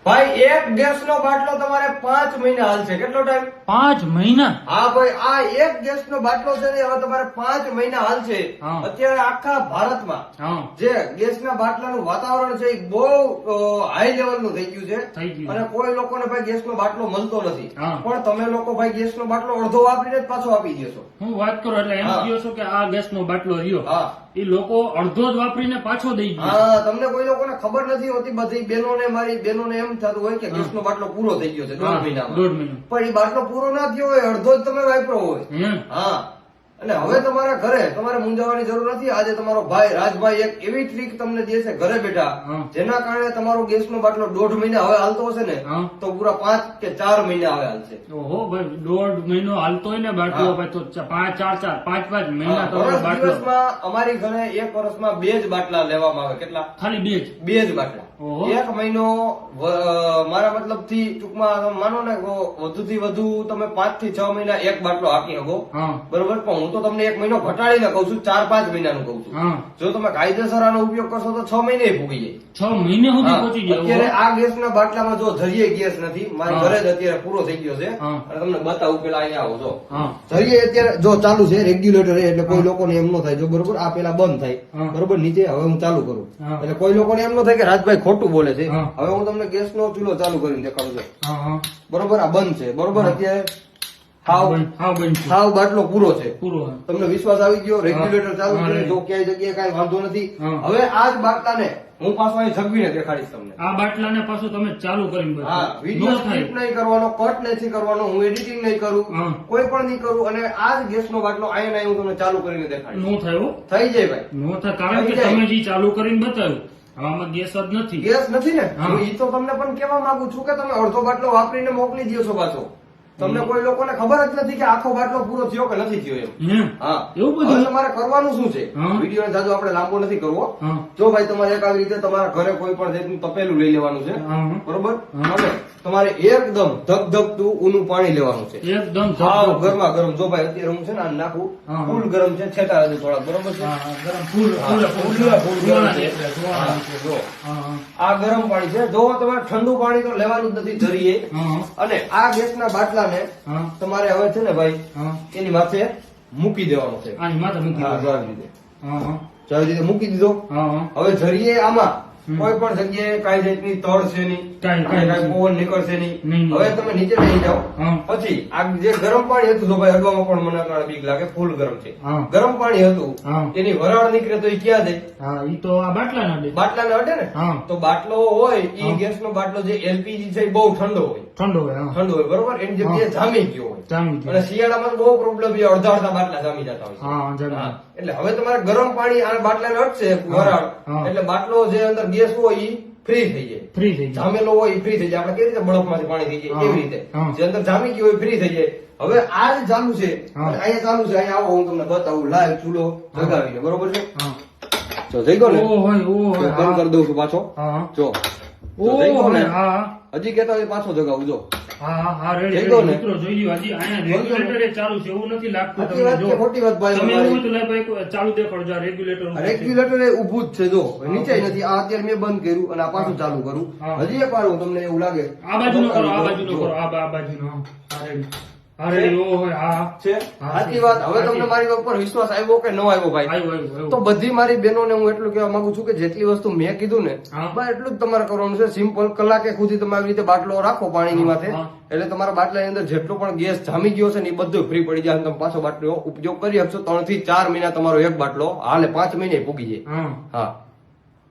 ભાઈ એક ગેસ નો બાટલો તમારે 5 મહિના હાલશે. કેટલો ટાઈમ? 5 મહિના? હા ભાઈ, આ એક ગેસ નો બાટલો છે ને હવે તમારે 5 મહિના હાલશે. હા. અત્યારે આખા ભારતમાં હા જે ગેસના બાટલાનું વાતાવરણ છે એ બહુ હાઈ લેવલનું થઈ ગયું છે. થઈ ગયું. અને કોઈ લોકોને ભાઈ ગેસનો બાટલો મળતો નથી. હા. પણ તમે લોકો ભાઈ ગેસનો બાટલો અડધો વાપરીને જ પાછો આપી દેશો. હું વાત કરું એટલે એમ હા. કહો છો કે આ ગેસ નો બાટલો રહ્યો હા એ લોકો અડધો જ વાપરીને પાછો દઈ દે. હા, તમને કોઈ લોકોને ખબર નથી હોતી. બધી બહેનોને, મારી બહેનોને એમ થતું હોય કે ગેસનો બાટલો પૂરો થઈ ગયો છે 1.5 મહિનામાં. 1.5 મહિના. પણ એ બાટલો પૂરો ના થયો હોય, અડધો જ તમે વાપરો હોય. હે? હા, અને હવે તમારા ઘરે તમારે મૂંઝાવાની જરૂર નથી. આજે તમારો ભાઈ રાજભાઈ એક એવી ટ્રીક તમને દે છે ઘરે બેઠા, હા. જેના કારણે તમારો ગેસનો બાટલો 1.5 મહિના હવે હાલતો હશે ને હા. તો પૂરા 5 કે 4 મહિના હવે હાલશે. ઓહો ભાઈ, 1.5 મહિનો હાલતો હોય ને બાટલો હા. ભાઈ તો 5 મહિના હા, તમારો વર્ષ બાટલો. દિવસમાં અમારી ઘરે એક વર્ષમાં 2 જ બાટલા લેવામાં આવે. કેટલા? ખાલી 2 જ. 2 જ બાટલા. ઓહો. એક મહિનો મારા મતલબ થી ટૂંકમાં તમે માનો ને વધુ થી વધુ તમે 5 થી 6 મહિના એક બાટલો હાકી શકો. હા બરોબર, પણ હું તો તમને 1 મહિનો ઘટાડીને કઉ છું, 4-5 મહિનાનું કઉ છું. હા જો તમે કાયદેસર આનો ઉપયોગ કરશો તો 6 મહિને ભૂગી જાય. 6 મહિને સુધી હા, પહોંચી જાય. અત્યારે આ ગેસના બાટલામાં જો જરીએ ગેસ નથી. મારા હા. ઘરે જ અત્યારે પૂરો થઈ ગયો છે. હા. અને તમને બતાવું, પેલા અહીંયા આવો જો. હા જરીએ અત્યારે જો ચાલુ છે, રેગ્યુલેટર એટલે કોઈ લોકોને એમ ન થાય. જો બરોબર, આ પેલા બંધ થાય. હા. બરોબર, નીચે હવે હું ચાલુ કરું હા. એટલે કોઈ લોકોને એમ ન થાય કે રાજભાઈ ખોટું બોલે છે. હા. હવે હું તમને ગેસનો ચૂલો ચાલુ કરીને દેખાડું છું. હા હા બરોબર, આ બંધ છે. બરોબર, અત્યારે હાવ હા બનશે. હાવ બાટલો પૂરો છે. પૂરો. તમને વિશ્વાસ આવી ગયો? રેગ્યુલેટર ચાલુ હા, છે, right. જો ક્યાંય જગ્યાએ કાંઈ વાંધો નથી. હા. હવે આ જ બાટલાને હું પાછો અહીં જગવીને દેખાડીશ તમને. આ બાટલાને પાછું તમે ચાલુ કરીને હા, બતાવો. વિડીયો ન થાય. સ્કીપ નહીં કરવાનો, કટ નથી કરવાનો, હું એડિટિંગ નહીં કરું, હા. કોઈ પણ નહીં કરું. અને આ જ ગેસનો બાટલો અહીંયા હું તમને ચાલુ કરીને દેખાડીશ. નો થાય હો. થઈ જાય ભાઈ. નો થાય કારણ કે થઈ જાય. તમે જે ચાલુ કરીને બતાવ્યું આમાં ગેસ જ નથી. ગેસ નથી ને, હા. હું ઈ તો તમને પણ કહેવા માંગુ છું કે તમે અડધો બાટલો વાપરીને મોકલી દો છો પાછો. તમને કોઈ લોકોને ખબર જ નથી કે આખો બાટલો પૂરો થયો કે નથી થયો એમ. હે? હા, એવું બધું? હવે તમારે કરવાનું શું છે? હા. વિડીયો જાજો આપણે લાંબો નથી કરવો. હા. જો ભાઈ તમારે એક આવી રીતે તમારા ઘરે કોઈ પણ જાતનું તપેલું લઈ લેવાનું છે. હા. બરોબર, હા. અને તમારે એકદમ ધગધગતું ઊનું પાણી લેવાનું છે. એકદમ હાવ ધબધબ. ગરમા ગરમ. જો ભાઈ અત્યારે હું છે ને આ નાખું, હા. ફૂલ ગરમ છે, છેટા હજુ થોડા. બરોબર છે? હા, હા, ગરમ ફૂલ હા, ફૂલ ફૂલ ફૂલ ગરમ ધોવાના છે. છે એટલે ધોવાના છે. જો હા, હા. આ ગરમ પાણી છે. જો તમારે ઠંડુ પાણી તો લેવાનું જ નથી જરીએ. હા, અને આ ગેસના બાટલાને હા, તમારે હવે છે ને ભાઈ હા. એની માથે મૂકી દેવાનો છે. આની માથે મૂકી હા, દો. જો આવી રીતે. હા, હા. જો આવી રીતે મૂકી દીધો. હા, હા. હવે જરીએ આમાં હમ. કોઈ પણ જગ્યાએ કાંઈ જાતની તળ છે નહીં, કાંઈ કાંઈ નથી. પવન નીકળશે નહીં. નહીં. હવે તમે નીચે લઈ જાઓ. હા. પછી આ જે ગરમ પાણી હતું, તો ભાઈ હળવામાં પણ મને કારણે બીક લાગે, ફૂલ ગરમ છે. હા. ગરમ પાણી હતું, હા. એની વરાળ નીકળે તો એ ક્યાં જાય? હા, ઈ તો આ બાટલા ના દે. બાટલાને અડે ને. હા. તો બાટલો હોય એ હા. ગેસનો બાટલો જે એલપીજી છે એ બહુ ઠંડો હોય. ઠંડો હોય. હા. ઠંડો હોય, બરોબર, એની જગ્યાએ જામી ગયો હોય. જામી ગયું. અને શિયાળામાં તો બહુ પ્રોબ્લેમ છે, અડધા અડધા બાટલા જામી જતા હોય છે. હા, જામી. હા, એટલે હવે તમારે ગરમ પાણી આ બાટલાને અડશે વરાળ, હા. એટલે બાટલો જે અંદર ગેસ હોય એ ફ્રી થઈ જાય. ફ્રી થઈ જાય. જામેલો હોય એ ફ્રી થઈ જાય. આપણે કેવી રીતે બરફમાંથી પાણી થઈ જાય હા. એવી રીતે હા. જે અંદર જામી ગયું હોય ફ્રી થઈ જાય. હવે આ જ ચાલુ છે, હા. અને અહીંયા ચાલુ છે. અહીંયા આવો, હું તમને બતાવું લાઈવ ચૂલો જગાવીને. બરોબર છે? હા. જો થઈ ગયો ને, ઓ હોય, ઓ તો હોય. બંધ કરી દઉં છું પાછો. હા. જો ઓ થઈ ગયો ને, હોય. હા. હજી કેતા હોય પાછો જગાવું. જો હા, હા, રેડી, થઈ ગયો રેડી. ને? મિત્રો જોઈ લ્યો, હજી અહીંયા રેગ્યુલેટર એ ચાલુ છે એવું નથી લાગતું સાચી તમને. વાત જો કે ખોટી વાત ભાઈ તમે એવું તમારી? હોય તો લે ભાઈ કોઈ ચાલુ દેખાડજો આ રેગ્યુલેટર ઉપર છે. રેગ્યુલેટર એ ઊભું જ છે. જો નીચે નથી. આ અત્યારે મેં બંધ કર્યું અને આ પાછું ચાલુ કરું. હા. હજી એક વાર હું તમને એવું લાગે આ બાજુ નો કરો, આ બાજુ નો જો. કરો, આ બાજુ નો. હા, રેડી. હા, રેડી. ઓ હોય. હા. છે હા, સાચી વાત. હવે તમને મારી ઉપર વિશ્વાસ આવ્યો કે ન આવ્યો ભાઈ? આવ્યું, આવ્યું, તો આવ્યું. બધી મારી બહેનોને હું એટલું કહેવા માંગુ છું કે જેટલી વસ્તુ મેં કીધું ને હા. બસ એટલું જ તમારે કરવાનું છે. સિમ્પલ કલાકે સુધી તમે આવી રીતે બાટલો રાખો પાણીની હા, માથે, હા. એટલે તમારા બાટલાની અંદર જેટલો પણ ગેસ જામી ગયો છે ને એ બધું ફ્રી પડી જાય અને તમે પાછો બાટલો ઉપયોગ કરી શકશો. 3 થી 4 મહિના તમારો એક બાટલો હાલે, 5 મહિને પૂગી જાય. હા. હા.